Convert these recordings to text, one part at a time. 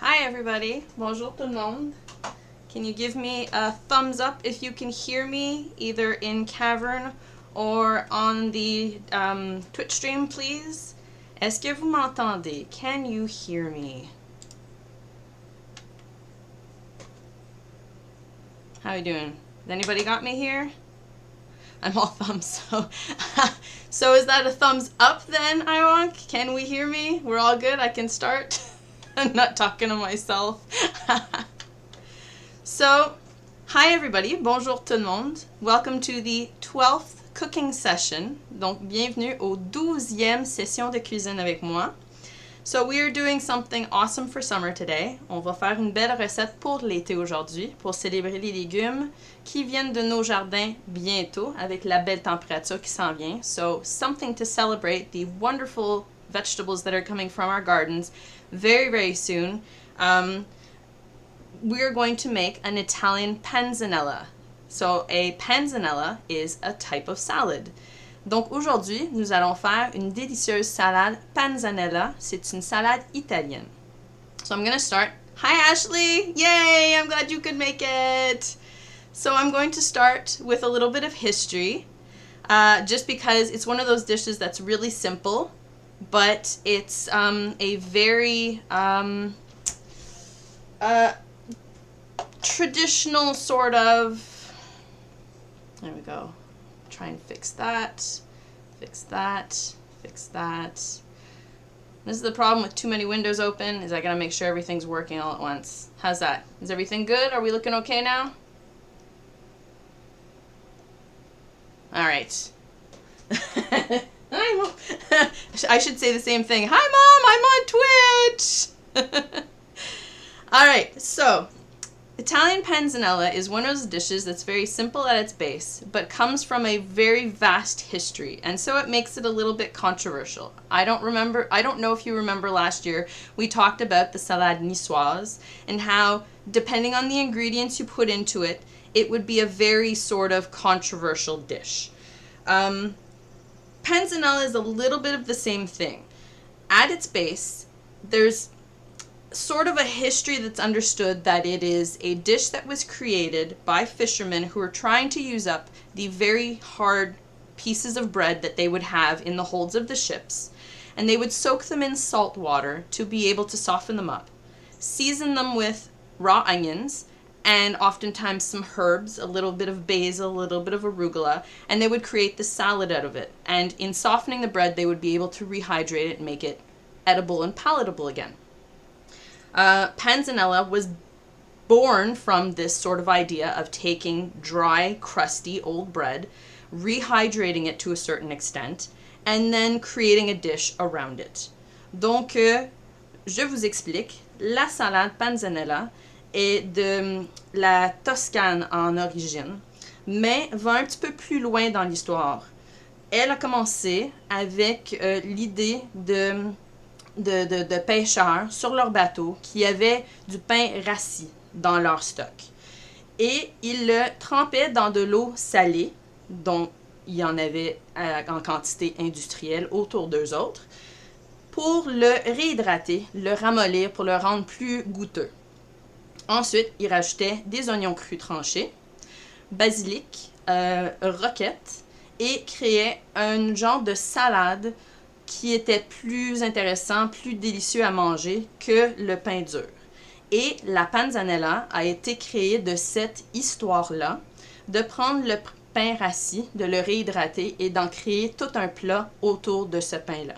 Hi everybody, bonjour tout le monde. Can you give me a thumbs up if you can hear me, either in Cavern or on the Twitch stream, please? Est-ce que vous m'entendez? Can you hear me? How you doing? Has anybody got me here? I'm all thumbs, so so is that a thumbs up then, Iwank? Can we hear me? We're all good? I can start? I'm not talking to myself. So, hi everybody, bonjour tout le monde. Welcome to the 12th cooking session. Donc, bienvenue au 12e session de cuisine avec moi. So, we are doing something awesome for summer today. On va faire une belle recette pour l'été aujourd'hui, pour célébrer les légumes qui viennent de nos jardins bientôt, avec la belle température qui s'en vient. So, something to celebrate the wonderful vegetables that are coming from our gardens very, very soon. We are going to make an Italian panzanella. So, a panzanella is a type of salad. Donc aujourd'hui, nous allons faire une délicieuse salade panzanella. C'est une salade italienne. So I'm going to start. Hi Ashley! Yay! I'm glad you could make it! So I'm going to start with a little bit of history. Just because it's one of those dishes that's really simple, but it's a very traditional sort of... There we go. Try and fix that, fix that, fix that. This is the problem with too many windows open, is I gotta make sure everything's working all at once. How's that? Is everything good? Are we looking okay now? All right. Hi, Mom. I should say the same thing. Hi, Mom, I'm on Twitch. All right, so Italian panzanella is one of those dishes that's very simple at its base, but comes from a very vast history, and so it makes it a little bit controversial. I don't know if you remember last year, we talked about the salade niçoise, and how, depending on the ingredients you put into it, it would be a very sort of controversial dish. Panzanella is a little bit of the same thing. At its base, there's sort of a history that's understood that it is a dish that was created by fishermen who were trying to use up the very hard pieces of bread that they would have in the holds of the ships, and they would soak them in salt water to be able to soften them up, season them with raw onions and oftentimes some herbs, a little bit of basil, a little bit of arugula, and they would create the salad out of it. And in softening the bread, they would be able to rehydrate it and make it edible and palatable again. Panzanella was born from this sort of idea of taking dry, crusty old bread, rehydrating it to a certain extent, and then creating a dish around it. Donc, je vous explique, la salade panzanella est de la Toscane en origine, mais va un petit peu plus loin dans l'histoire. Elle a commencé avec l'idée de pêcheurs sur leur bateau qui avaient du pain rassis dans leur stock. Et ils le trempaient dans de l'eau salée, dont il y en avait en quantité industrielle autour d'eux autres, pour le réhydrater, le ramollir, pour le rendre plus goûteux. Ensuite, ils rajoutaient des oignons crus tranchés, basilic, roquette, et créaient un genre de salade qui était plus intéressant, plus délicieux à manger que le pain dur. Et la panzanella a été créée de cette histoire-là, de prendre le pain rassis, de le réhydrater et d'en créer tout un plat autour de ce pain-là.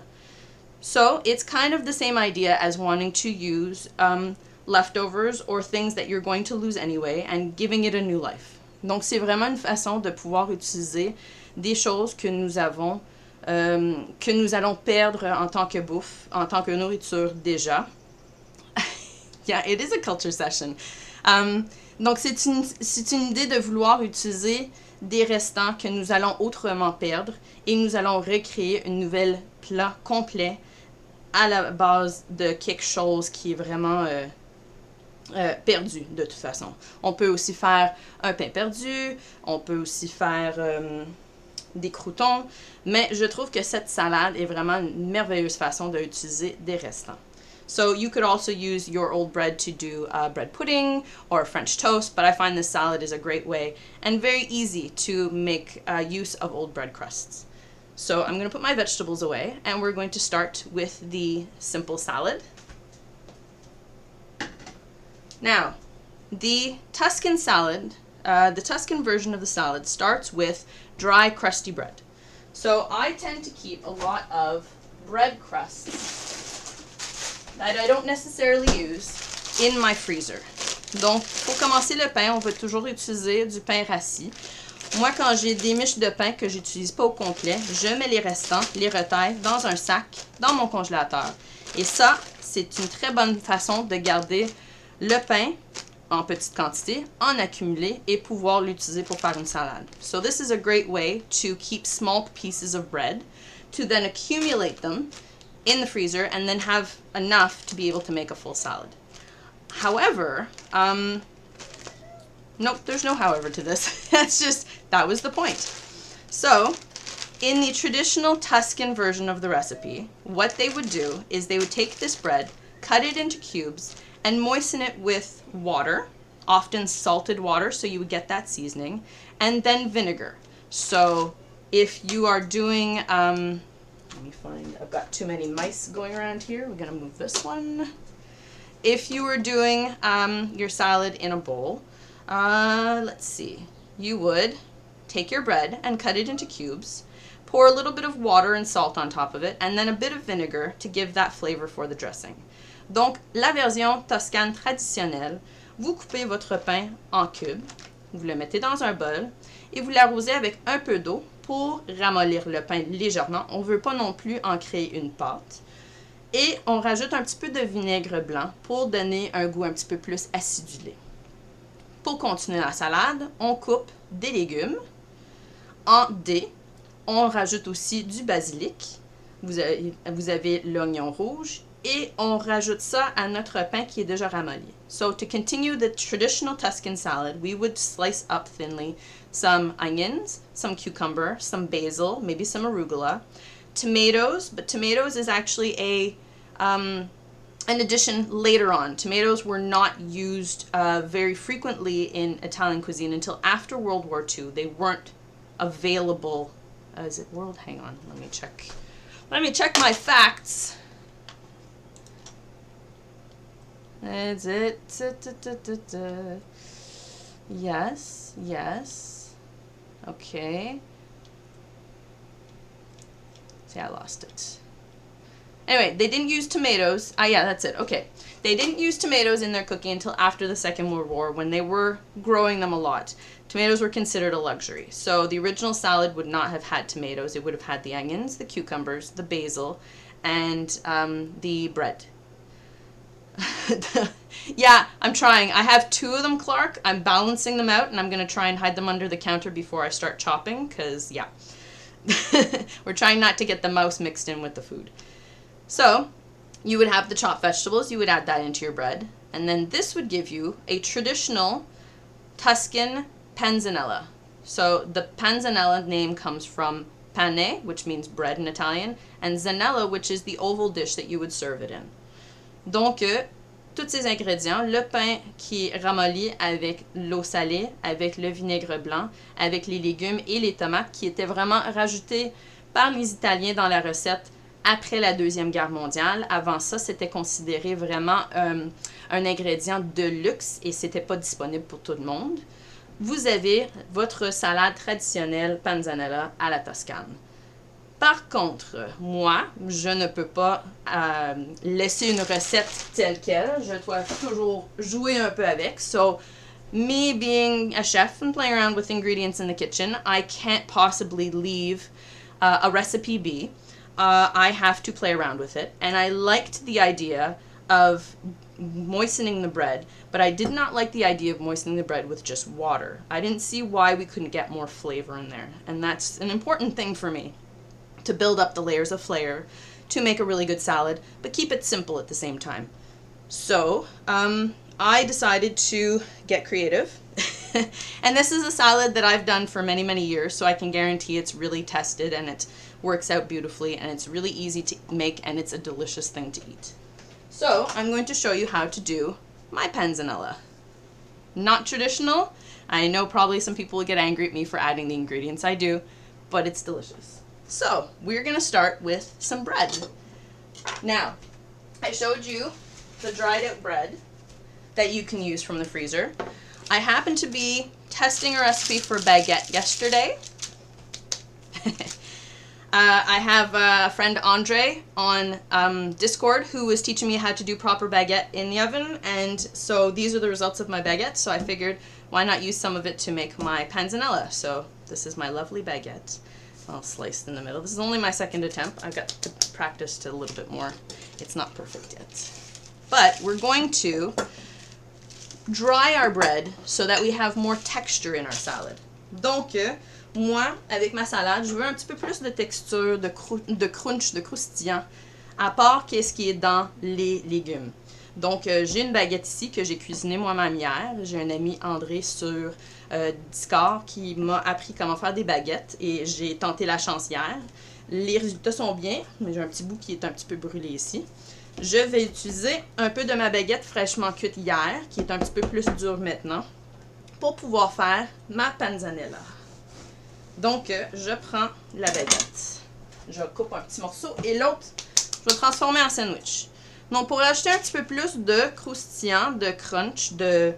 So, it's kind of the same idea as wanting to use leftovers or things that you're going to lose anyway and giving it a new life. Donc, c'est vraiment une façon de pouvoir utiliser des choses que nous avons que nous allons perdre en tant que bouffe, en tant que nourriture déjà. Yeah, it is a culture session. Donc, c'est une idée de vouloir utiliser des restants que nous allons autrement perdre et nous allons recréer une nouvelle plat complet à la base de quelque chose qui est vraiment perdu de toute façon. On peut aussi faire un pain perdu, on peut aussi faire des croûtons, mais je trouve que cette salade est vraiment une merveilleuse façon d'utiliser des restants. So you could also use your old bread to do bread pudding or French toast, but I find this salad is a great way and very easy to make use of old bread crusts. So I'm going to put my vegetables away, and we're going to start with the simple salad. Now, the Tuscan salad, the Tuscan version of the salad starts with dry, crusty bread. So I tend to keep a lot of bread crusts that I don't necessarily use in my freezer. Donc, pour commencer le pain, on va toujours utiliser du pain rassis. Moi, quand j'ai des miches de pain que j'utilise pas au complet, je mets les restants, les retaille dans un sac, dans mon congélateur. Et ça, c'est une très bonne façon de garder le pain en petite quantité, en accumuler et pouvoir l'utiliser pour faire une salade. So this is a great way to keep small pieces of bread, to then accumulate them in the freezer and then have enough to be able to make a full salad. However, nope, there's no however to this. That's just, that was the point. So, in the traditional Tuscan version of the recipe, what they would do is they would take this bread, cut it into cubes, and moisten it with water, often salted water, so you would get that seasoning, and then vinegar. So, if you are doing, let me find, I've got too many mice going around here. We're gonna move this one. If you were doing your salad in a bowl, let's see, you would take your bread and cut it into cubes, pour a little bit of water and salt on top of it, and then a bit of vinegar to give that flavor for the dressing. Donc, la version toscane traditionnelle, vous coupez votre pain en cubes, vous le mettez dans un bol et vous l'arrosez avec un peu d'eau pour ramollir le pain légèrement. On ne veut pas non plus en créer une pâte. Et on rajoute un petit peu de vinaigre blanc pour donner un goût un petit peu plus acidulé. Pour continuer la salade, on coupe des légumes en dés. On rajoute aussi du basilic. Vous avez l'oignon rouge. Et on rajoute ça à notre pain qui est déjà ramolli. So to continue the traditional Tuscan salad, we would slice up thinly some onions, some cucumber, some basil, maybe some arugula, tomatoes, but tomatoes is actually an addition later on. Tomatoes were not used very frequently in Italian cuisine until after World War II. They weren't available. Is it world? Hang on, let me check. Let me check my facts. Is it? Yes, yes. Okay. See, I lost it. Anyway, they didn't use tomatoes. Yeah, that's it. Okay. They didn't use tomatoes in their cooking until after the Second World War when they were growing them a lot. Tomatoes were considered a luxury. So the original salad would not have had tomatoes. It would have had the onions, the cucumbers, the basil, and the bread. Yeah, I'm trying. I have two of them, Clark. I'm balancing them out, and I'm going to try and hide them under the counter before I start chopping, because, yeah. We're trying not to get the mouse mixed in with the food. So, you would have the chopped vegetables. You would add that into your bread. And then this would give you a traditional Tuscan panzanella. So, the panzanella name comes from pane, which means bread in Italian, and zanella, which is the oval dish that you would serve it in. Donc, tous ces ingrédients, le pain qui est ramolli avec l'eau salée, avec le vinaigre blanc, avec les légumes et les tomates qui étaient vraiment rajoutés par les Italiens dans la recette après la Deuxième Guerre mondiale. Avant ça, c'était considéré vraiment un ingrédient de luxe et c'était pas disponible pour tout le monde. Vous avez votre salade traditionnelle panzanella à la Toscane. Par contre, moi, je ne peux pas laisser une recette telle qu'elle. Je dois toujours jouer un peu avec. So, me being a chef and playing around with ingredients in the kitchen, I can't possibly leave a recipe be. I have to play around with it. And I liked the idea of moistening the bread, but I did not like the idea of moistening the bread with just water. I didn't see why we couldn't get more flavor in there. And that's an important thing for me, to build up the layers of flavor to make a really good salad, but keep it simple at the same time. So, I decided to get creative. And this is a salad that I've done for many, many years, so I can guarantee it's really tested and it works out beautifully and it's really easy to make and it's a delicious thing to eat. So I'm going to show you how to do my panzanella. Not traditional. I know probably some people will get angry at me for adding the ingredients I do, but it's delicious. So we're going to start with some bread. Now, I showed you the dried out bread that you can use from the freezer. I happened to be testing a recipe for baguette yesterday. I have a friend Andre on Discord who was teaching me how to do proper baguette in the oven, and so these are the results of my baguette, so I figured why not use some of it to make my panzanella. So this is my lovely baguette, all sliced in the middle. This is only my second attempt. I've got to practice a little bit more. It's not perfect yet. But we're going to dry our bread so that we have more texture in our salad. Donc, moi, avec ma salade, je veux un petit peu plus de texture, de crunch, de croustillant, à part qu'est-ce qui est dans les légumes. Donc, j'ai une baguette ici que j'ai cuisinée moi-même hier. J'ai un ami, André, sur Discord qui m'a appris comment faire des baguettes et j'ai tenté la chance hier. Les résultats sont bien, mais j'ai un petit bout qui est un petit peu brûlé ici. Je vais utiliser un peu de ma baguette fraîchement cuite hier, qui est un petit peu plus dure maintenant, pour pouvoir faire ma panzanella. Donc, je prends la baguette, je coupe un petit morceau et l'autre, je vais transformer en sandwich. Donc, pour ajouter un petit peu plus de croustillant, de crunch, de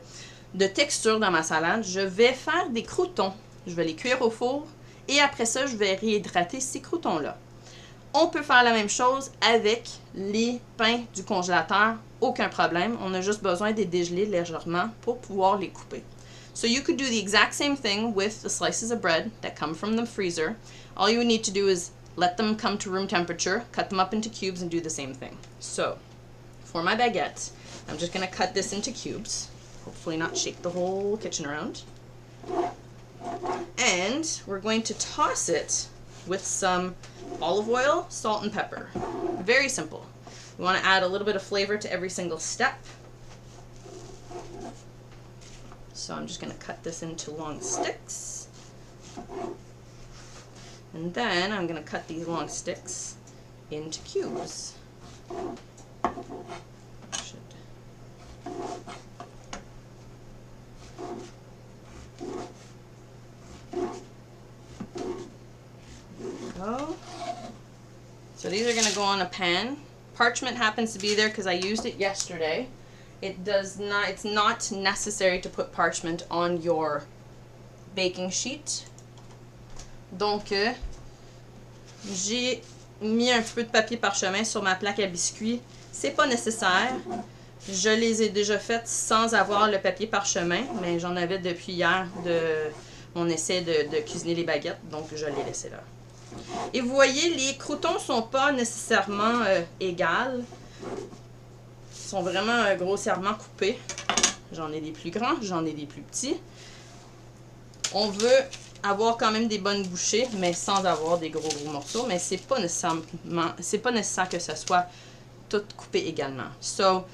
texture dans ma salade, je vais faire des croûtons. Je vais les cuire au four et après ça, je vais réhydrater ces croûtons-là. On peut faire la même chose avec les pains du congélateur, aucun problème. On a juste besoin de les dégeler légèrement pour pouvoir les couper. So you could do the exact same thing with the slices of bread that come from the freezer. All you would need to do is let them come to room temperature, cut them up into cubes, and do the same thing. So, for my baguette, I'm just going to cut this into cubes. Hopefully not shake the whole kitchen around. And we're going to toss it with some olive oil, salt, and pepper. Very simple. You want to add a little bit of flavor to every single step. So I'm just going to cut this into long sticks. And then I'm going to cut these long sticks into cubes. Go. So these are going to go on a pan. Parchment happens to be there because I used it yesterday. It's not necessary to put parchment on your baking sheet. Donc, j'ai mis un peu de papier parchemin sur ma plaque à biscuits. C'est pas nécessaire. Je les ai déjà faites sans avoir le papier parchemin, mais j'en avais depuis hier de mon essai de cuisiner les baguettes, donc je l'ai laissé là. Et vous voyez, les croûtons sont pas nécessairement égales. Ils sont vraiment grossièrement coupés. J'en ai des plus grands, j'en ai des plus petits. On veut avoir quand même des bonnes bouchées, mais sans avoir des gros morceaux. Mais c'est pas nécessaire que ce soit tout coupé également. So,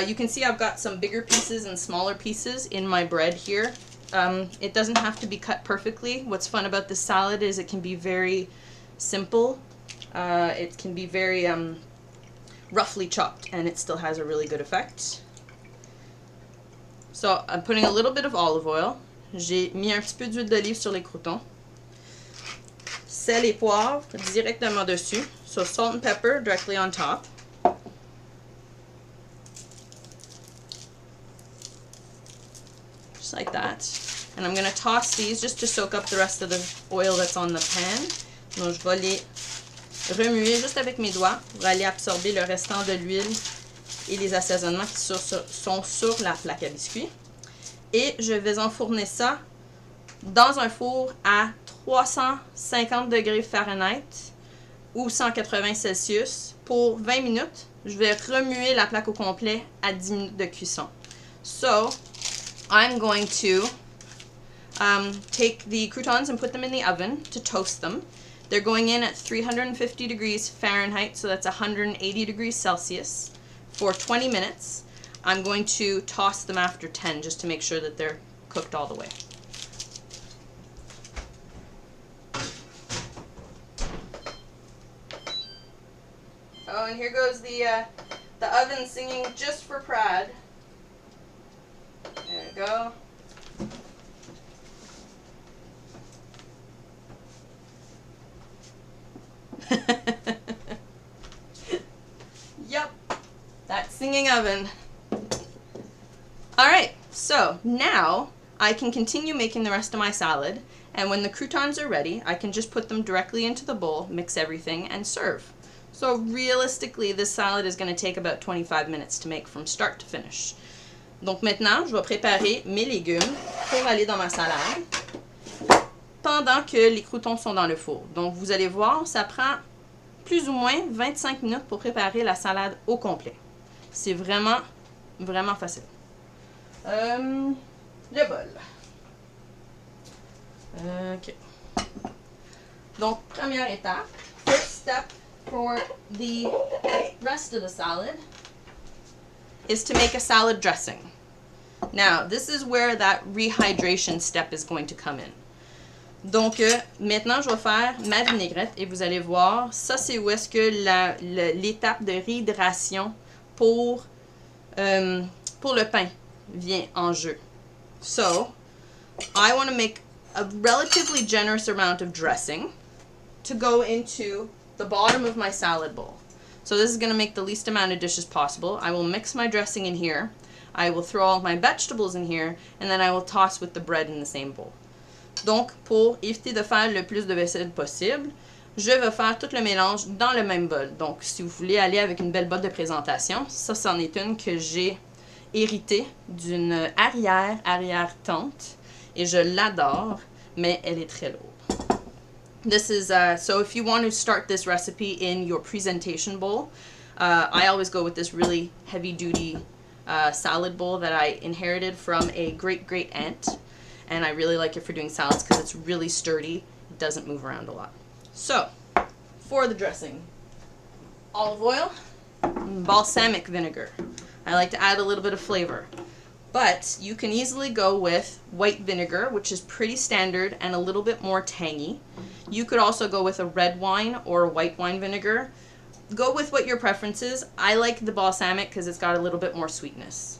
you can see I've got some bigger pieces and smaller pieces in my bread here. It doesn't have to be cut perfectly. What's fun about this salad is it can be very simple. It can be very roughly chopped and it still has a really good effect. So I'm putting a little bit of olive oil. J'ai mis un petit peu d'huile d'olive sur les croûtons. Sel et poivre directement dessus. So salt and pepper directly on top. Just like that. And I'm going to toss these just to soak up the rest of the oil that's on the pan. Donc je vais les remuer juste avec mes doigts pour aller absorber le restant de l'huile et les assaisonnements qui sont sur la plaque à biscuits. Et je vais enfourner ça dans un four à 350 degrés Fahrenheit ou 180 Celsius pour 20 minutes. Je vais remuer la plaque au complet à 10 minutes de cuisson. So, I'm going to take the croutons and put them in the oven to toast them. They're going in at 350 degrees Fahrenheit, so that's 180 degrees Celsius, for 20 minutes. I'm going to toss them after 10 just to make sure that they're cooked all the way. Oh, and here goes the the oven singing just for Prad. There we go. Yep, that singing oven. Alright, so now I can continue making the rest of my salad, and when the croutons are ready, I can just put them directly into the bowl, mix everything, and serve. So realistically, this salad is going to take about 25 minutes to make from start to finish. Donc maintenant, je vais préparer mes légumes pour aller dans ma salade pendant que les croutons sont dans le four. Donc vous allez voir, ça prend plus ou moins 25 minutes pour préparer la salade au complet. C'est vraiment, vraiment facile. Le bol. OK. Donc, première étape, first step for the rest of the salad is to make a salad dressing. Now, this is where that rehydration step is going to come in. Donc, maintenant, je vais faire ma vinaigrette et vous allez voir, ça c'est où est-ce que l'étape de réhydratation pour le pain vient en jeu. So, I want to make a relatively generous amount of dressing to go into the bottom of my salad bowl. So this is going to make the least amount of dishes possible. I will mix my dressing in here. I will throw all my vegetables in here, and then I will toss with the bread in the same bowl. Donc, pour éviter de faire le plus de vaisselle possible, je vais faire tout le mélange dans le même bol. Donc, si vous voulez aller avec une belle botte de présentation, ça, c'en est une que j'ai héritée d'une arrière-tante, et je l'adore, mais elle est très lourde. This is, so if you want to start this recipe in your presentation bowl, I always go with this really heavy-duty salad bowl that I inherited from a great-great-aunt. And I really like it for doing salads because it's really sturdy. It doesn't move around a lot. So, for the dressing, olive oil, balsamic vinegar. I like to add a little bit of flavor. But you can easily go with white vinegar, which is pretty standard and a little bit more tangy. You could also go with a red wine or a white wine vinegar. Go with what your preference is. I like the balsamic because it's got a little bit more sweetness.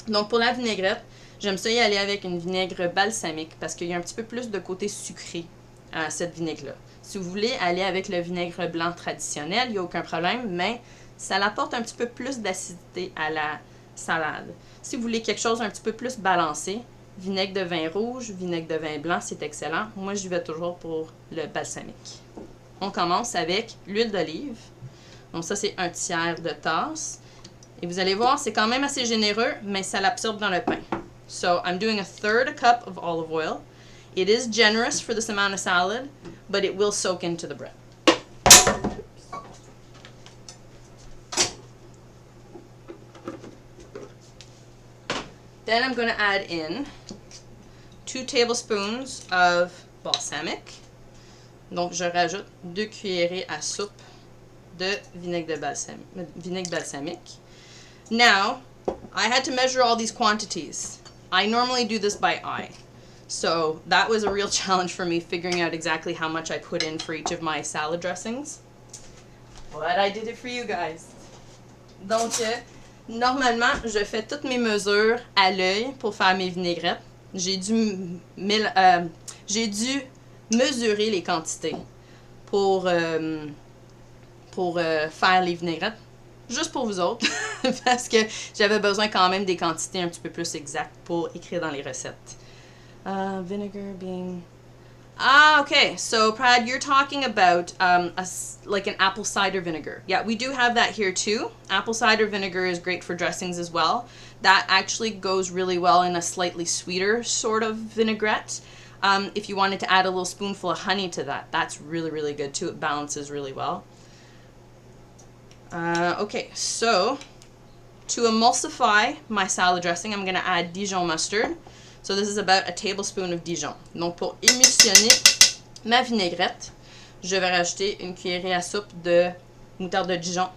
Donc pour la vinaigrette, j'aime ça y aller avec une vinaigre balsamique parce qu'il y a un petit peu plus de côté sucré à cette vinaigre-là. Si vous voulez aller avec le vinaigre blanc traditionnel, il n'y a aucun problème, mais ça apporte un petit peu plus d'acidité à la salade. Si vous voulez quelque chose un petit peu plus balancé, vinaigre de vin rouge, vinaigre de vin blanc, c'est excellent. Moi, j'y vais toujours pour le balsamique. On commence avec l'huile d'olive. Donc ça, c'est 1/3 de tasse. Et vous allez voir, c'est quand même assez généreux, mais ça l'absorbe dans le pain. So I'm doing 1/3 cup of olive oil. It is generous for this amount of salad, but it will soak into the bread. Then I'm going to add in 2 tablespoons of balsamic. Donc je rajoute 2 cuillerées à soupe de vinaigre balsamique. Now, I had to measure all these quantities. I normally do this by eye. So that was a real challenge for me, figuring out exactly how much I put in for each of my salad dressings. But I did it for you guys. Donc, normalement, je fais toutes mes mesures à l'œil pour faire mes vinaigrettes. J'ai dû mesurer les quantités pour faire les vinaigrettes. Juste pour vous autres, parce que j'avais besoin quand même des quantités un petit peu plus exactes pour écrire dans les recettes. Vinegar being... okay. So, Prad, you're talking about like an apple cider vinegar. Yeah, we do have that here too. Apple cider vinegar is great for dressings as well. That actually goes really well in a slightly sweeter sort of vinaigrette. If you wanted to add a little spoonful of honey to that, that's really, really good too. It balances really well. Okay, so to emulsify my salad dressing, I'm going to add Dijon mustard. So this is about a tablespoon of Dijon. Donc pour émulsionner ma vinaigrette, je vais rajouter une cuillerée à soupe de moutarde de Dijon.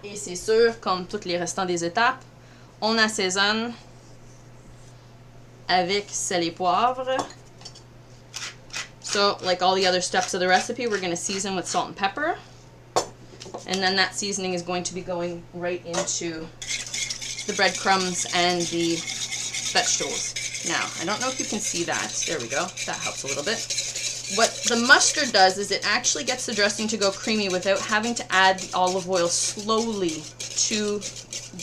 Et c'est sûr, comme tous les restants des étapes, on assaisonne avec sel et poivre. So, like all the other steps of the recipe, we're going to season with salt and pepper. And then that seasoning is going to be going right into the breadcrumbs and the vegetables. Now, I don't know if you can see that. There we go. That helps a little bit. What the mustard does is it actually gets the dressing to go creamy without having to add the olive oil slowly to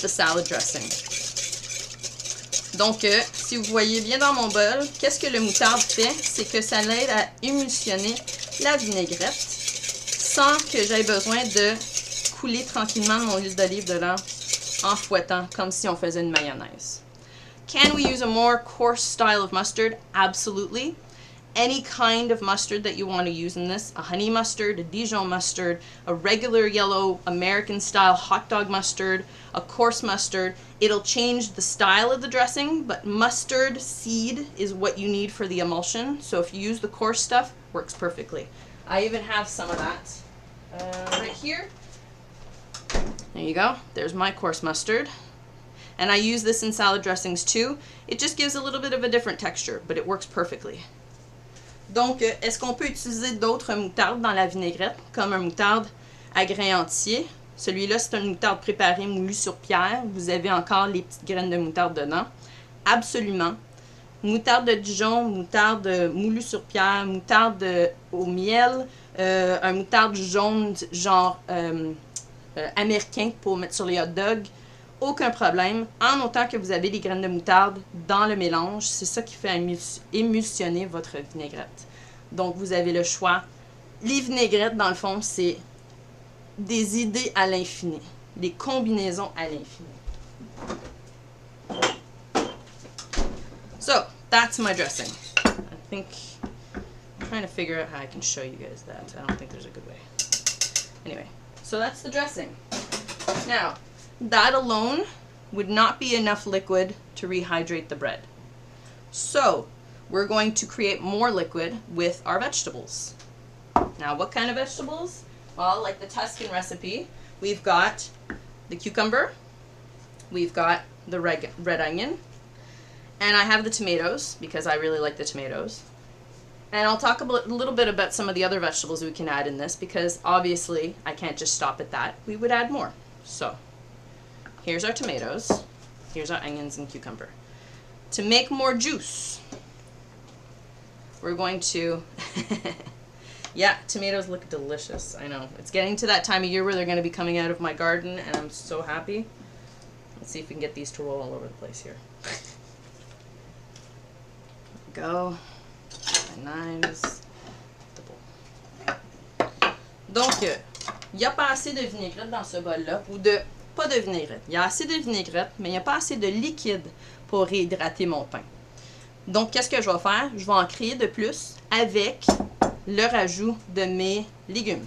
the salad dressing. Donc, si vous voyez bien dans mon bol, qu'est-ce que le moutarde fait? C'est que ça l'aide à émulsionner la vinaigrette sans que j'aie besoin de couler tranquillement mon huile d'olive dedans en fouettant comme si on faisait une mayonnaise. Can we use a more coarse style of mustard? Absolutely. Any kind of mustard that you want to use in this, a honey mustard, a Dijon mustard, a regular yellow American style hot dog mustard, a coarse mustard, it'll change the style of the dressing, but mustard seed is what you need for the emulsion. So if you use the coarse stuff, works perfectly. I even have some of that right here. There you go. There's my coarse mustard. And I use this in salad dressings too. It just gives a little bit of a different texture, but it works perfectly. Donc, est-ce qu'on peut utiliser d'autres moutardes dans la vinaigrette, comme un moutarde à grains entiers? Celui-là, c'est un moutarde préparé moulu sur pierre. Vous avez encore les petites graines de moutarde dedans. Absolument. Moutarde de Dijon, moutarde moulu sur pierre, moutarde au miel, un moutarde jaune genre américain pour mettre sur les hot dogs. Aucun problème, en autant que vous avez les graines de moutarde dans le mélange, c'est ça qui fait émulsionner votre vinaigrette. Donc, vous avez le choix. Les vinaigrettes, dans le fond, c'est des idées à l'infini, des combinaisons à l'infini. So, that's my dressing. I think, I'm trying to figure out how I can show you guys that. I don't think there's a good way. Anyway, so that's the dressing. Now, that alone would not be enough liquid to rehydrate the bread. So, we're going to create more liquid with our vegetables. Now, what kind of vegetables? Well, like the Tuscan recipe, we've got the cucumber, we've got the red onion, and I have the tomatoes because I really like the tomatoes. And I'll talk a little bit about some of the other vegetables we can add in this because obviously I can't just stop at that. We would add more. So, here's our tomatoes. Here's our onions and cucumber. To make more juice, we're going to... Yeah, tomatoes look delicious. I know. It's getting to that time of year where they're going to be coming out of my garden, and I'm so happy. Let's see if we can get these to roll all over the place here. There we go. My knives. Donc, il n'y a pas assez de vinaigrette dans ce bol-là, ou de... Pas de vinaigrette. Il y a assez de vinaigrette, mais il n'y a pas assez de liquide pour réhydrater mon pain. Donc, qu'est-ce que je vais faire? Je vais en créer de plus avec le rajout de mes légumes.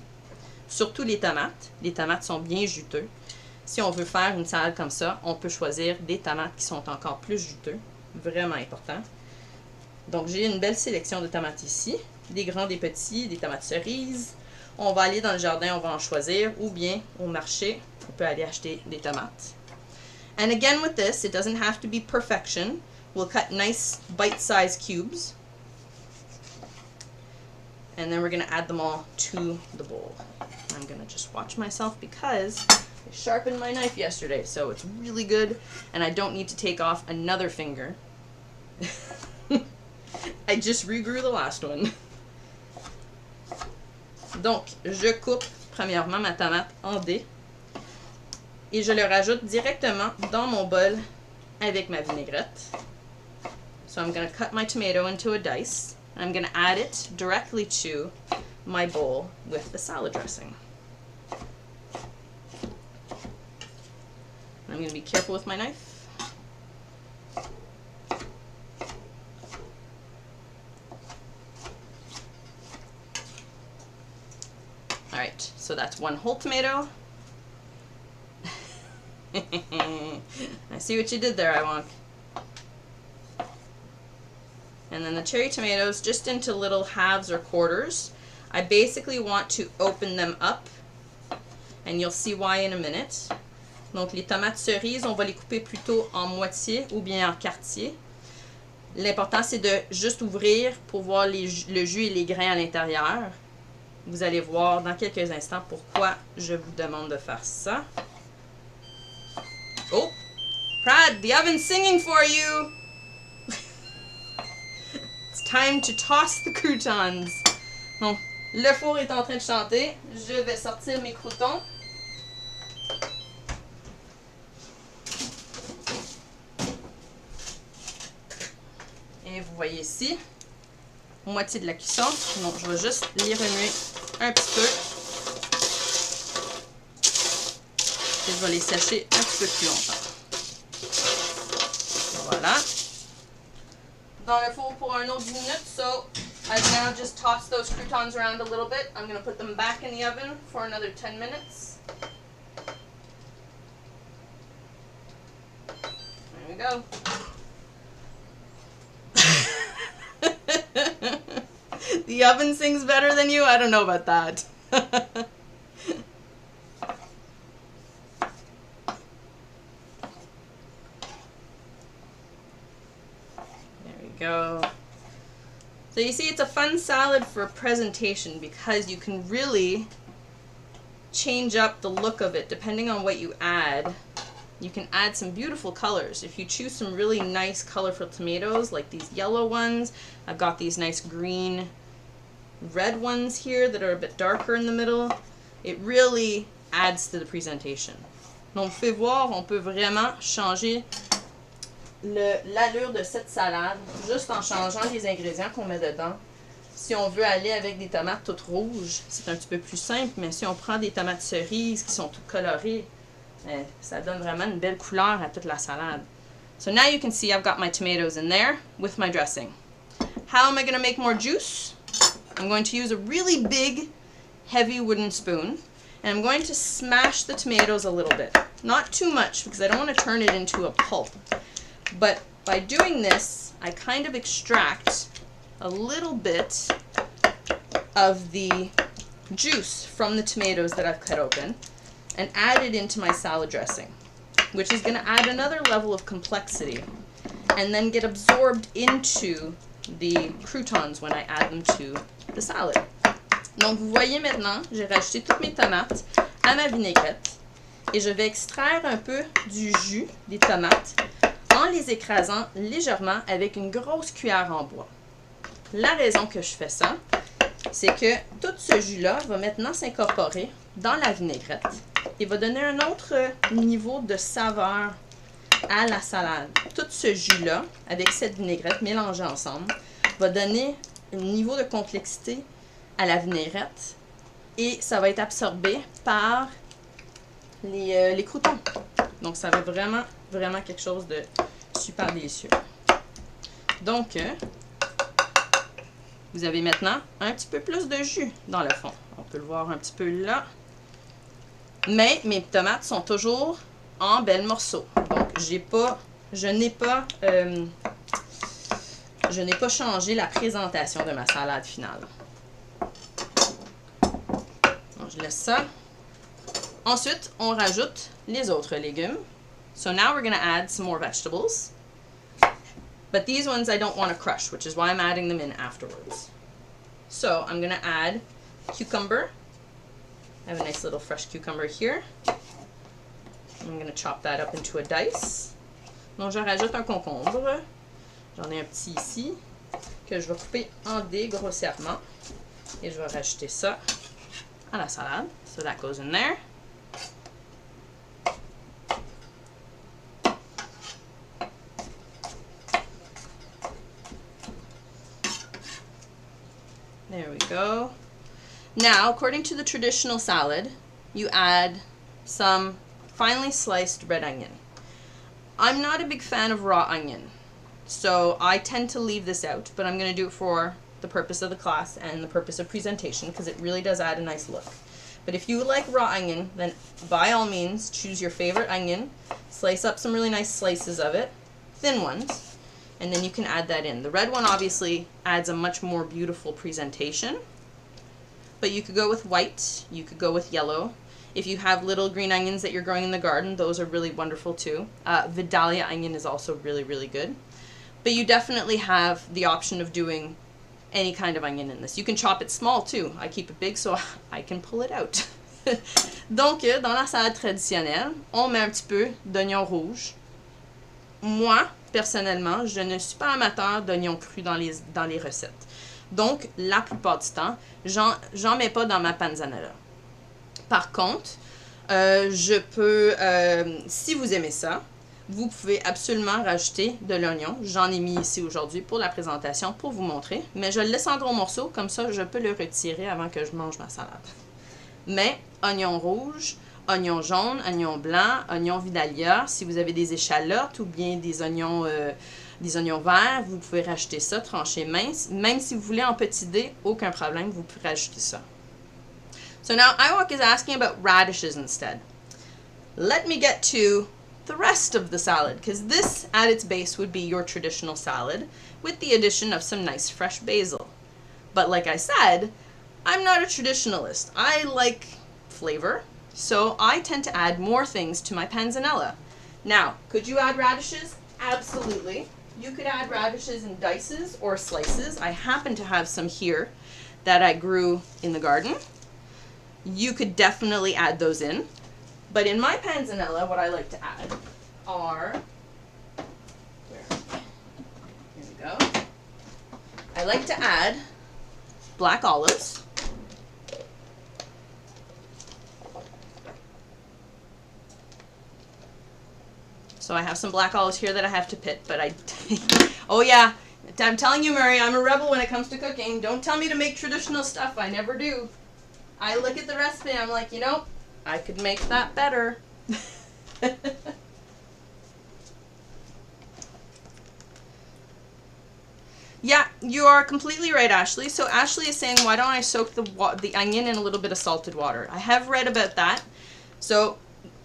Surtout les tomates. Les tomates sont bien juteux. Si on veut faire une salade comme ça, on peut choisir des tomates qui sont encore plus juteux. Vraiment important. Donc, j'ai une belle sélection de tomates ici. Des grands, des petits, des tomates cerises. On va aller dans le jardin, on va en choisir. Ou bien, au marché, on peut aller acheter des tomates. And again with this, it doesn't have to be perfection. We'll cut nice bite-sized cubes. And then we're going to add them all to the bowl. I'm going to just watch myself because I sharpened my knife yesterday, so it's really good, and I don't need to take off another finger. I just regrew the last one. Donc, je coupe premièrement ma tomate en dés et je le rajoute directement dans mon bol avec ma vinaigrette. So I'm going to cut my tomato into a dice. I'm going to add it directly to my bowl with the salad dressing. I'm going to be careful with my knife. Alright, so that's one whole tomato. I see what you did there, I wonk. And then the cherry tomatoes just into little halves or quarters. I basically want to open them up, and you'll see why in a minute. Donc les tomates cerises, on va les couper plutôt en moitié ou bien en quartier. L'important, c'est de juste ouvrir pour voir le jus et les grains à l'intérieur. Vous allez voir dans quelques instants pourquoi je vous demande de faire ça. Oh! Prad, the oven's singing for you! It's time to toss the croutons. Donc, le four est en train de chanter. Je vais sortir mes croutons. Et vous voyez ici, moitié de la cuisson. Donc, je vais juste les remuer un petit peu. Et je vais les sécher un petit peu plus longtemps. Voilà. Dans le four pour un autre 10 minutes. So, I've now just tossed those croutons around a little bit. I'm going to put them back in the oven for another 10 minutes. There we go. The oven sings better than you? I don't know about that. There we go. So you see, it's a fun salad for presentation because you can really change up the look of it depending on what you add. You can add some beautiful colors. If you choose some really nice colorful tomatoes, like these yellow ones, I've got these nice green, red ones here that are a bit darker in the middle. It really adds to the presentation. Donc, vous pouvez voir, on peut vraiment changer l'allure de cette salade juste en changeant les ingrédients qu'on met dedans. Si on veut aller avec des tomates toutes rouges, c'est un petit peu plus simple, mais si on prend des tomates cerises qui sont toutes colorées, ça donne vraiment une belle couleur à toute la salade. So now you can see I've got my tomatoes in there with my dressing. How am I going to make more juice? I'm going to use a really big, heavy wooden spoon, and I'm going to smash the tomatoes a little bit. Not too much, because I don't want to turn it into a pulp. But by doing this, I kind of extract a little bit of the juice from the tomatoes that I've cut open and add it into my salad dressing, which is going to add another level of complexity and then get absorbed into the croutons when I add them to the salad. Donc vous voyez maintenant, j'ai rajouté toutes mes tomates à ma vinaigrette et je vais extraire un peu du jus des tomates en les écrasant légèrement avec une grosse cuillère en bois. La raison que je fais ça, c'est que tout ce jus-là va maintenant s'incorporer dans la vinaigrette et va donner un autre niveau de saveur à la salade. Tout ce jus-là, avec cette vinaigrette mélangée ensemble, va donner un niveau de complexité à la vinaigrette et ça va être absorbé par les croutons. Donc, ça va vraiment, vraiment quelque chose de super délicieux. Donc, vous avez maintenant un petit peu plus de jus dans le fond. On peut le voir un petit peu là. Mais mes tomates sont toujours en belles morceaux. Donc, je n'ai pas changé la présentation de ma salade finale. Donc, je laisse ça. Ensuite, on rajoute les autres légumes. So now we're going to add some more vegetables. But these ones I don't want to crush, which is why I'm adding them in afterwards. So I'm going to add cucumber. I have a nice little fresh cucumber here. I'm going to chop that up into a dice. Donc je rajoute un concombre. J'en ai un petit ici que je vais couper en dés grossièrement. Et je vais rajouter ça à la salade. So that goes in there. There we go. Now, according to the traditional salad, you add some finely sliced red onion. I'm not a big fan of raw onion, so I tend to leave this out, but I'm going to do it for the purpose of the class and the purpose of presentation because it really does add a nice look. But if you like raw onion, then by all means, choose your favorite onion, slice up some really nice slices of it, thin ones, and then you can add that in. The red one obviously adds a much more beautiful presentation, but you could go with white, you could go with yellow. If you have little green onions that you're growing in the garden, those are really wonderful too. Vidalia onion is also really, really good. But you definitely have the option of doing any kind of onion in this. You can chop it small too. I keep it big so I can pull it out. Donc, dans la salade traditionnelle, on met un petit peu d'oignon rouge. Moi, personnellement, je ne suis pas amateur d'oignons crus dans les recettes. Donc, la plupart du temps, j'en mets pas dans ma panzanella. Par contre, je peux, si vous aimez ça, vous pouvez absolument rajouter de l'oignon. J'en ai mis ici aujourd'hui pour la présentation pour vous montrer. Mais je le laisse en gros morceaux, comme ça je peux le retirer avant que je mange ma salade. Mais oignon rouge, oignon jaune, oignon blanc, oignon vidalia. Si vous avez des échalotes ou bien des oignons verts, vous pouvez rajouter ça, tranché mince. Même si vous voulez en petit dés, aucun problème, vous pouvez rajouter ça. So now Iwok is asking about radishes instead. Let me get to the rest of the salad, because this at its base would be your traditional salad with the addition of some nice fresh basil. But like I said, I'm not a traditionalist. I like flavor, so I tend to add more things to my panzanella. Now, could you add radishes? Absolutely. You could add radishes in dices or slices. I happen to have some here that I grew in the garden. You could definitely add those in. But in my panzanella, what I like to add are, here we go. I like to add black olives. So I have some black olives here that I have to pit, but oh yeah, I'm telling you, Murray, I'm a rebel when it comes to cooking. Don't tell me to make traditional stuff. I never do. I look at the recipe and I'm like, you know, I could make that better. Yeah, you are completely right, Ashley. So Ashley is saying, why don't I soak the onion in a little bit of salted water? I have read about that. So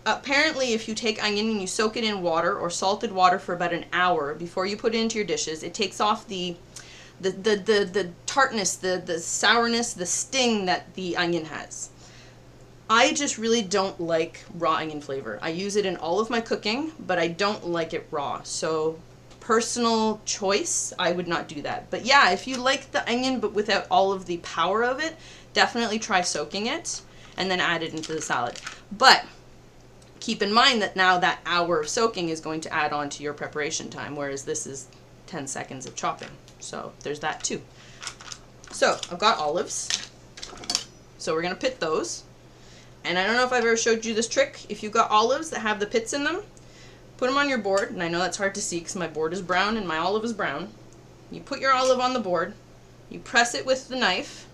apparently if you take onion and you soak it in water or salted water for about an hour before you put it into your dishes, it takes off the tartness, the sourness, the sting that the onion has. I just really don't like raw onion flavor. I use it in all of my cooking, but I don't like it raw. So personal choice, I would not do that. But yeah, if you like the onion but without all of the power of it, definitely try soaking it and then add it into the salad. But keep in mind that now that hour of soaking is going to add on to your preparation time, whereas this is 10 seconds of chopping. So there's that too. So I've got olives. So we're going to pit those. And I don't know if I've ever showed you this trick. If you've got olives that have the pits in them, put them on your board. And I know that's hard to see because my board is brown and my olive is brown. You put your olive on the board, you press it with the knife,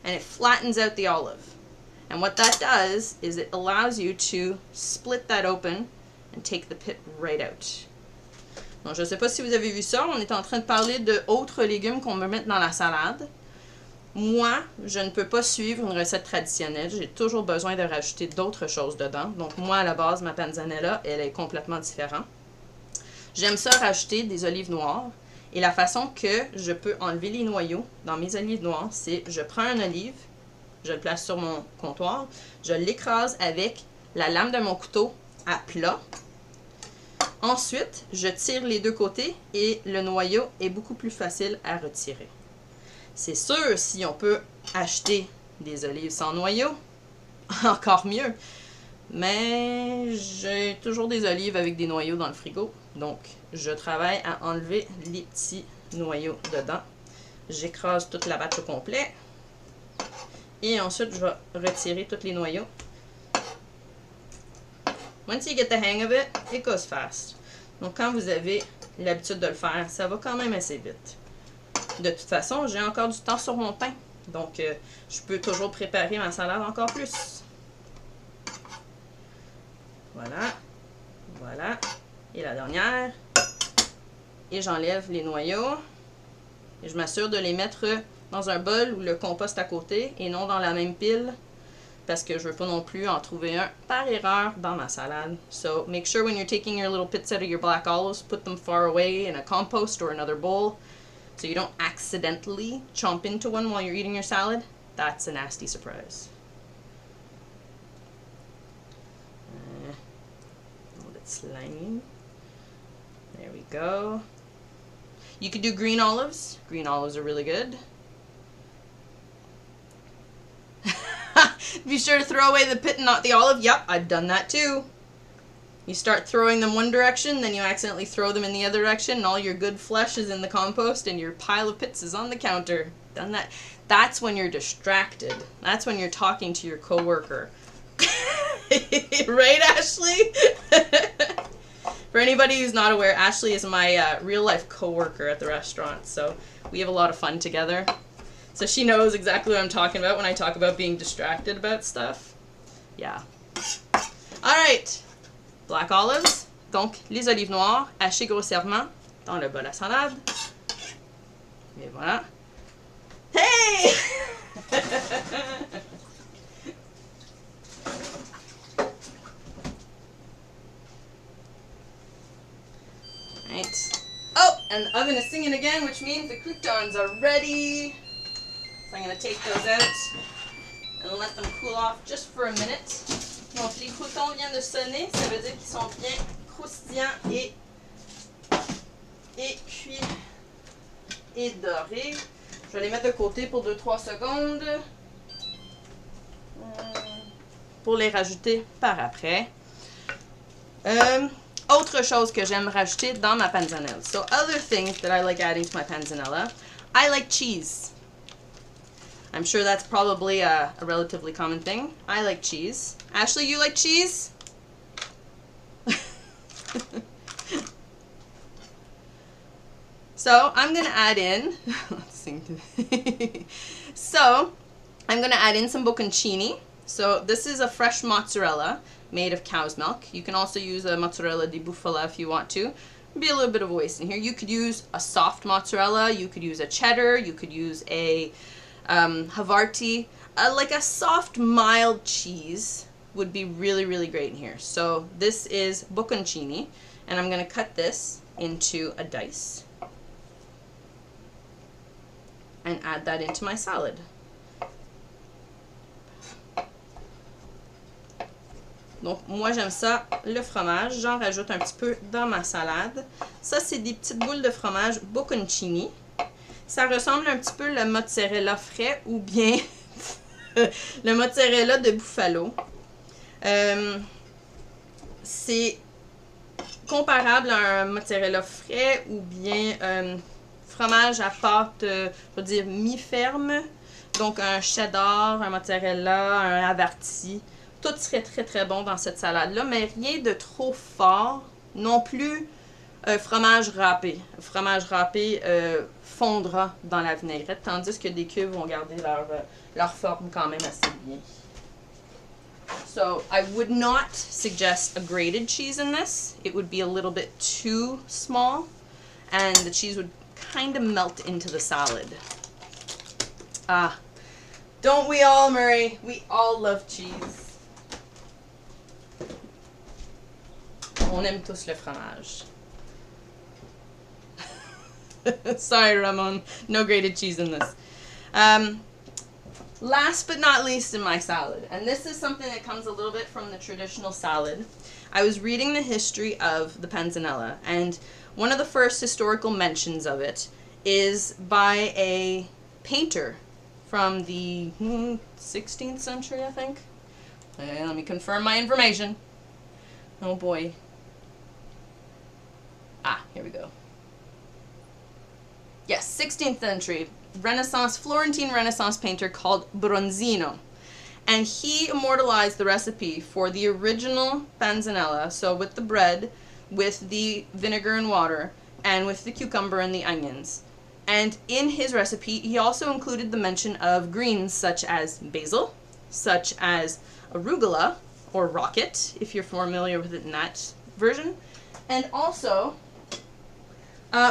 and it flattens out the olive. And what that does is it allows you to split that open and take the pit right out. Donc, je ne sais pas si vous avez vu ça. On est en train de parler de autres légumes qu'on peut mettre dans la salade. Moi, je ne peux pas suivre une recette traditionnelle. J'ai toujours besoin de rajouter d'autres choses dedans. Donc, moi, à la base, ma panzanella, elle est complètement différente. J'aime ça rajouter des olives noires. Et la façon que je peux enlever les noyaux dans mes olives noires, c'est je prends un olive, je le place sur mon comptoir, je l'écrase avec la lame de mon couteau à plat. Ensuite, je tire les deux côtés et le noyau est beaucoup plus facile à retirer. C'est sûr, si on peut acheter des olives sans noyau, encore mieux. Mais j'ai toujours des olives avec des noyaux dans le frigo. Donc, je travaille à enlever les petits noyaux dedans. J'écrase toute la batch au complet. Et ensuite, je vais retirer tous les noyaux. Once you get the hang of it, it goes fast. Donc, quand vous avez l'habitude de le faire, ça va quand même assez vite. De toute façon, j'ai encore du temps sur mon pain. Donc, je peux toujours préparer ma salade encore plus. Voilà. Voilà. Et la dernière. Et j'enlève les noyaux. Et je m'assure de les mettre dans un bol ou le compost à côté et non dans la même pile. Parce que je ne veux pas non plus en trouver un par erreur dans ma salade. So, make sure when you're taking your little pits out of your black olives, put them far away in a compost or another bowl. So you don't accidentally chomp into one while you're eating your salad. That's a nasty surprise. A little bit slimy. There we go. You could do green olives. Green olives are really good. Be sure to throw away the pit and not the olive. Yep, I've done that too. You start throwing them one direction, then you accidentally throw them in the other direction, and all your good flesh is in the compost, and your pile of pits is on the counter. Done that. That's when you're distracted. That's when you're talking to your coworker. Right, Ashley? For anybody who's not aware, Ashley is my real-life coworker at the restaurant, so we have a lot of fun together. So she knows exactly what I'm talking about when I talk about being distracted about stuff. Yeah. All right. Black olives, donc les olives noires hachées grossièrement dans le bol à salade. Et voilà. Hey! Right. Oh, and the oven is singing again, which means the croutons are ready. So I'm going to take those out and let them cool off just for a minute. Donc, les croutons viennent de sonner, ça veut dire qu'ils sont bien croustillants et cuits et dorés. Je vais les mettre de côté pour 2-3 secondes pour les rajouter par après. Autre chose que j'aime rajouter dans ma panzanella. So, other things that I like adding to my panzanella, I like cheese. I'm sure that's probably a relatively common thing. I like cheese. Ashley, you like cheese? So I'm going to add in, let's sing to So I'm going to add in some bocconcini. So this is a fresh mozzarella made of cow's milk. You can also use a mozzarella di bufala if you want to. Be a little bit of a waste in here. You could use a soft mozzarella. You could use a cheddar. You could use a Havarti. Like a soft, mild cheese would be really, really great in here. So this is bocconcini, and I'm going to cut this into a dice and add that into my salad. Donc moi j'aime ça, le fromage, j'en rajoute un petit peu dans ma salade. Ça c'est des petites boules de fromage bocconcini. Ça ressemble un petit peu le mozzarella frais ou bien le mozzarella de buffalo. C'est comparable à un mozzarella frais ou bien fromage à pâte, je veux dire mi-ferme. Donc un cheddar, un mozzarella, un Havarti. Tout serait très très bon dans cette salade-là, mais rien de trop fort. Non plus fromage râpé. Fromage râpé fondra dans la vinaigrette, tandis que des cubes vont garder leur forme quand même assez bien. So I would not suggest a grated cheese in this. It would be a little bit too small, and the cheese would kind of melt into the salad. Ah, don't we all, Murray? We all love cheese. On aime tous le fromage. Sorry, Ramon. No grated cheese in this. Last but not least in my salad, and this is something that comes a little bit from the traditional salad. I was reading the history of the panzanella, and one of the first historical mentions of it is by a painter from the 16th century, I think. Let me confirm my information. Oh boy. Ah, here we go. Yes, 16th century Florentine Renaissance painter called Bronzino. And he immortalized the recipe for the original panzanella, so with the bread, with the vinegar and water, and with the cucumber and the onions. And in his recipe, he also included the mention of greens such as basil, such as arugula, or rocket, if you're familiar with it in that version, and also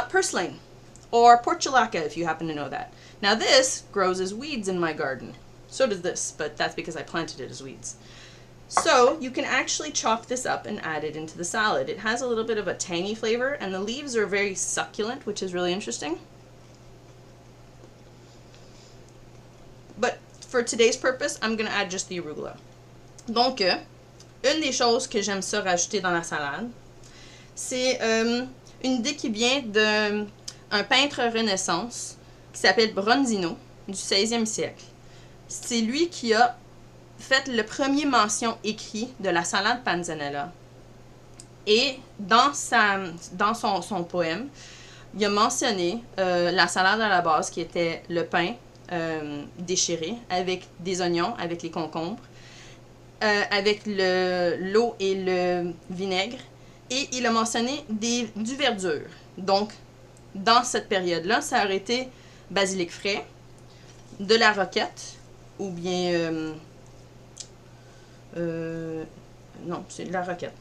purslane, or portulaca, if you happen to know that. Now this grows as weeds in my garden. So does this, but that's because I planted it as weeds. So you can actually chop this up and add it into the salad. It has a little bit of a tangy flavor, and the leaves are very succulent, which is really interesting. But for today's purpose, I'm going to add just the arugula. Donc, une des choses que j'aime ça rajouter dans la salade, c'est une idée qui vient un peintre Renaissance qui s'appelle Bronzino du 16e siècle. C'est lui qui a fait le premier mention écrit de la salade Panzanella. Et dans son poème, il a mentionné la salade à la base qui était le pain déchiré avec des oignons, avec les concombres, avec l'eau et le vinaigre. Et il a mentionné du verdure. Donc, dans cette période-là, ça aurait été basilic frais, de la roquette, ou bien... non, c'est de la roquette.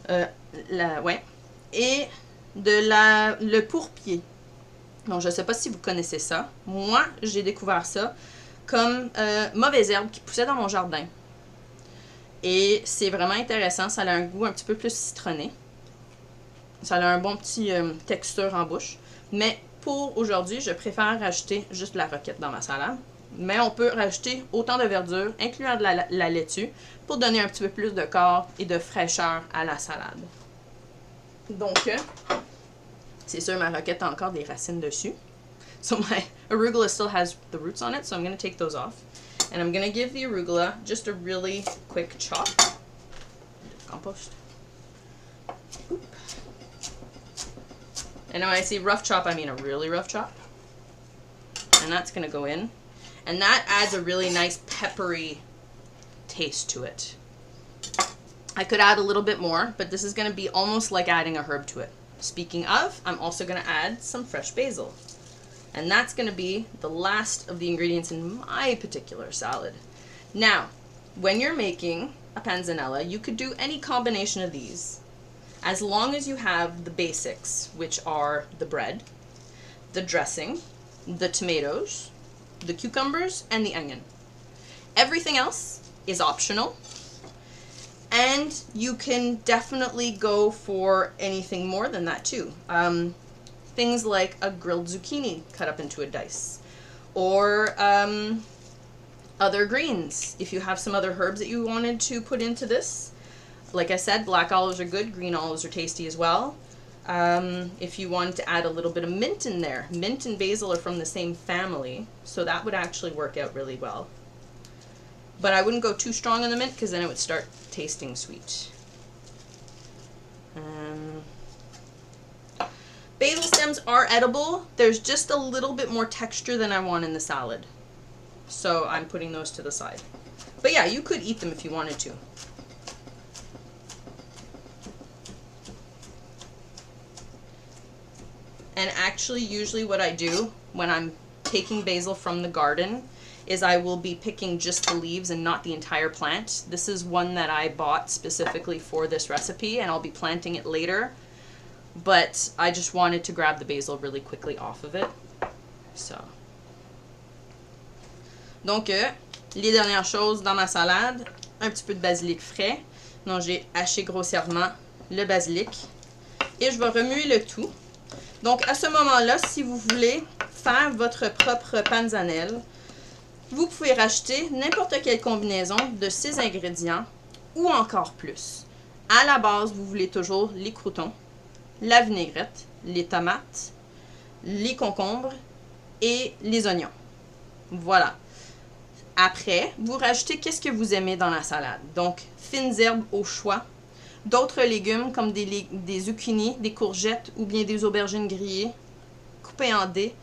Ouais. Et le pourpier. Donc, je ne sais pas si vous connaissez ça. Moi, j'ai découvert ça comme mauvaise herbe qui poussait dans mon jardin. Et c'est vraiment intéressant. Ça a un goût un petit peu plus citronné. Ça a un bon petit texture en bouche. Mais pour aujourd'hui, je préfère rajouter juste de la roquette dans ma salade. Mais on peut rajouter autant de verdure, incluant de la laitue, pour donner un petit peu plus de corps et de fraîcheur à la salade. Donc, c'est sûr, ma roquette a encore des racines dessus. So my arugula still has the roots on it, so I'm going to take those off. And I'm going to give the arugula just a really quick chop. Compost. Oop. And when I say rough chop, I mean a really rough chop. And that's going to go in. And that adds a really nice peppery taste to it. I could add a little bit more, but this is going to be almost like adding a herb to it. Speaking of, I'm also going to add some fresh basil. And that's going to be the last of the ingredients in my particular salad. Now, when you're making a panzanella, you could do any combination of these, as long as you have the basics, which are the bread, the dressing, the tomatoes, the cucumbers, and the onion. Everything else is optional, and you can definitely go for anything more than that too. Things like a grilled zucchini cut up into a dice, or other greens. If you have some other herbs that you wanted to put into this, like I said, black olives are good, green olives are tasty as well. If you wanted to add a little bit of mint in there, mint and basil are from the same family, so that would actually work out really well. But I wouldn't go too strong on the mint because then it would start tasting sweet. Basil stems are edible. There's just a little bit more texture than I want in the salad, so I'm putting those to the side. But yeah, you could eat them if you wanted to. And actually, usually what I do when I'm taking basil from the garden is I will be picking just the leaves and not the entire plant. This is one that I bought specifically for this recipe, and I'll be planting it later. But I just wanted to grab the basil really quickly off of it. So. Donc, les dernières choses dans ma salade, un petit peu de basilic frais. Donc, j'ai haché grossièrement le basilic. Et je vais remuer le tout. Donc, à ce moment-là, si vous voulez faire votre propre panzanelle, vous pouvez rajouter n'importe quelle combinaison de ces ingrédients ou encore plus. À la base, vous voulez toujours les croûtons, la vinaigrette, les tomates, les concombres et les oignons. Voilà. Après, vous rajoutez qu'est-ce que vous aimez dans la salade. Donc, fines herbes au choix. D'autres légumes comme des zucchini, des courgettes ou bien des aubergines grillées coupées en dés.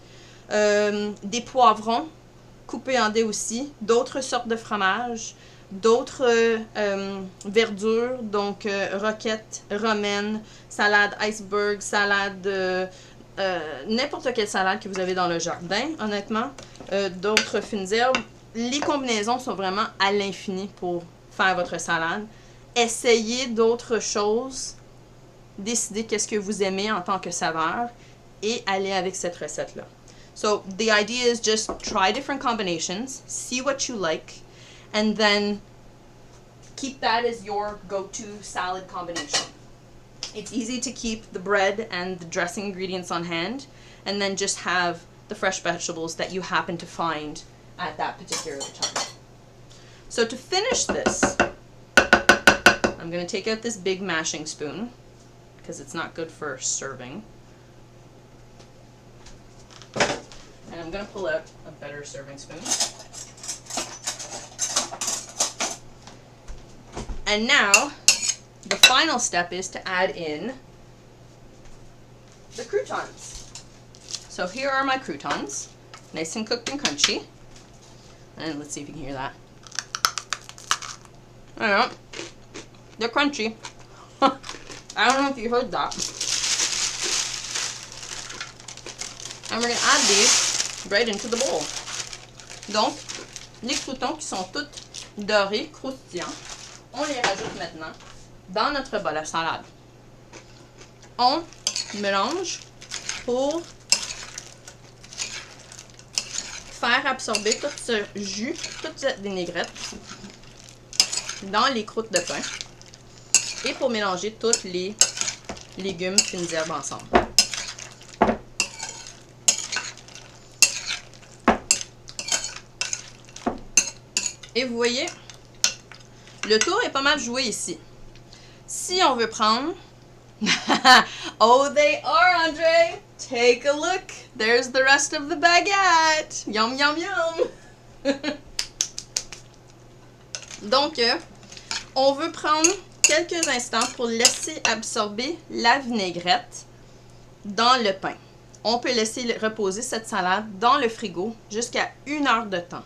Des poivrons coupés en dés aussi. D'autres sortes de fromages. D'autres verdures, donc roquettes, romaines, salade iceberg, salade, n'importe quelle salade que vous avez dans le jardin, honnêtement. D'autres fines herbes. Les combinaisons sont vraiment à l'infini pour faire votre salade. Essayez d'autres choses, décidez qu'est-ce que vous aimez en tant que saveur et allez avec cette recette-là. So the idea is just try different combinations, see what you like, and then keep that as your go-to salad combination. It's easy to keep the bread and the dressing ingredients on hand, and then just have the fresh vegetables that you happen to find at that particular time. So to finish this, I'm going to take out this big mashing spoon because it's not good for serving. I'm going to pull out a better serving spoon. And now, the final step is to add in the croutons. So here are my croutons, nice and cooked and crunchy. And let's see if you can hear that. I don't know. They're crunchy. I don't know if you heard that. And we're going to add these right into the bowl. Donc, les croutons qui sont tous dorés, croustillants, on les rajoute maintenant dans notre bol à salade. On mélange pour faire absorber tout ce jus, toute cette vinaigrette dans les croûtes de pain et pour mélanger tous les légumes fines herbes ensemble. Et vous voyez, le tour est pas mal joué ici. Si on veut prendre... Oh, they are, Andre! Take a look! There's the rest of the baguette! Yum, yum, yum! Donc, on veut prendre quelques instants pour laisser absorber la vinaigrette dans le pain. On peut laisser reposer cette salade dans le frigo jusqu'à 1 heure de temps.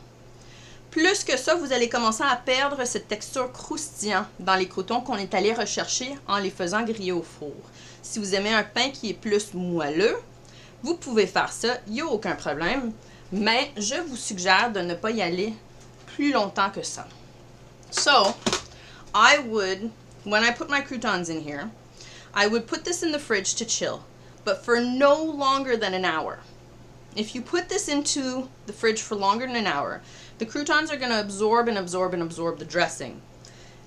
Plus que ça, vous allez commencer à perdre cette texture croustillante dans les croutons qu'on est allé rechercher en les faisant griller au four. Si vous aimez un pain qui est plus moelleux, vous pouvez faire ça, il n'y a aucun problème, mais je vous suggère de ne pas y aller plus longtemps que ça. So, I would, when I put my croutons in here, I would put this in the fridge to chill, but for no longer than an hour. If you put this into the fridge for longer than an hour, the croutons are going to absorb and absorb and absorb the dressing.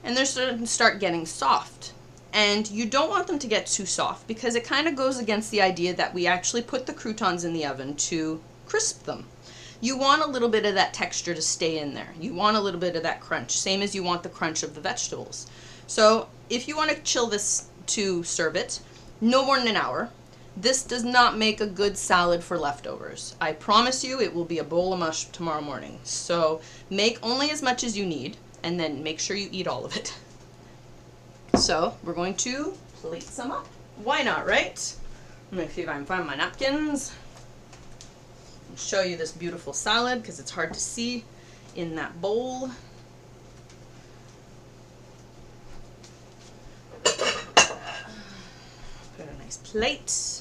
And they're starting to start getting soft. And you don't want them to get too soft because it kind of goes against the idea that we actually put the croutons in the oven to crisp them. You want a little bit of that texture to stay in there. You want a little bit of that crunch, same as you want the crunch of the vegetables. So if you want to chill this to serve it, no more than an hour. This does not make a good salad for leftovers. I promise you it will be a bowl of mush tomorrow morning. So make only as much as you need and then make sure you eat all of it. So we're going to plate some up. Why not, right? Let me see if I can find my napkins. I'll show you this beautiful salad because it's hard to see in that bowl. Put a nice plate.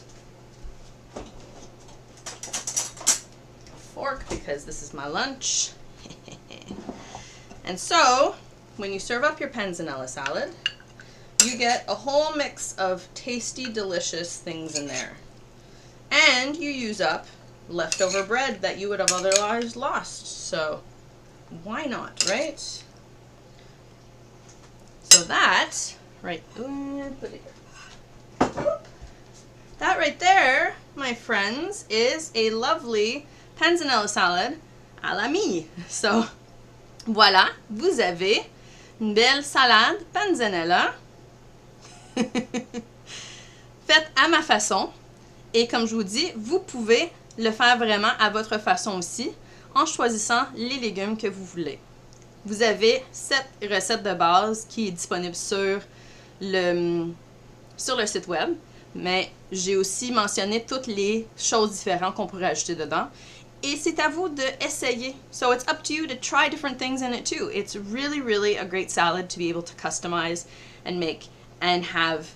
Fork because this is my lunch. And so, when you serve up your panzanella salad, you get a whole mix of tasty, delicious things in there. And you use up leftover bread that you would have otherwise lost. So, why not, right? So that, right, put it here. That right there, my friends, is a lovely Panzanella salad à la mie. So, voilà, vous avez une belle salade panzanella faite à ma façon. Et comme je vous dis, vous pouvez le faire vraiment à votre façon aussi en choisissant les légumes que vous voulez. Vous avez cette recette de base qui est disponible sur le site web, mais j'ai aussi mentionné toutes les choses différentes qu'on pourrait ajouter dedans. Et c'est à vous de essayer. So it's up to you to try different things in it too. It's really, really a great salad to be able to customize and make and have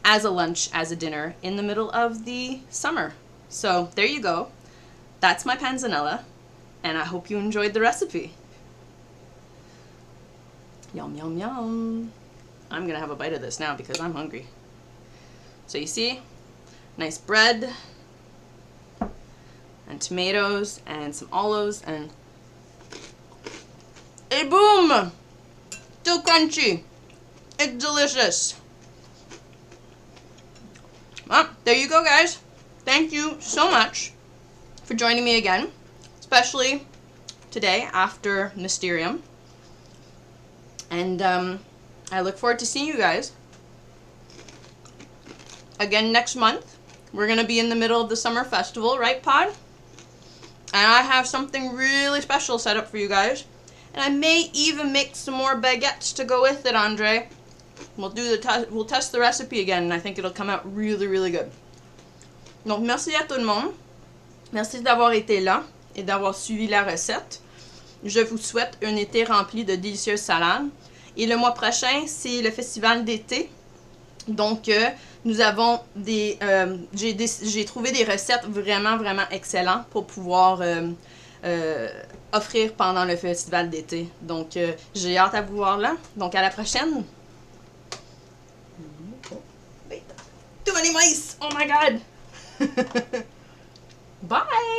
as a lunch, as a dinner in the middle of the summer. So there you go. That's my panzanella, and I hope you enjoyed the recipe. Yum, yum, yum. I'm gonna have a bite of this now because I'm hungry. So you see, nice bread, and tomatoes, and some olives, and boom! Still crunchy. It's delicious. Well, there you go, guys. Thank you so much for joining me again, especially today after Mysterium. And I look forward to seeing you guys again next month. We're going to be in the middle of the summer festival, right, Pod? And I have something really special set up for you guys. And I may even make some more baguettes to go with it, Andre. We'll test the recipe again, and I think it'll come out really, really good. Donc, merci à tout le monde. Merci d'avoir été là et d'avoir suivi la recette. Je vous souhaite un été rempli de délicieuses salades. Et le mois prochain, c'est le festival d'été. Donc, nous avons des... j'ai trouvé des recettes vraiment, vraiment excellentes pour pouvoir offrir pendant le festival d'été. Donc, j'ai hâte à vous voir là. Donc, à la prochaine! Too many mice! Oh my god! Bye!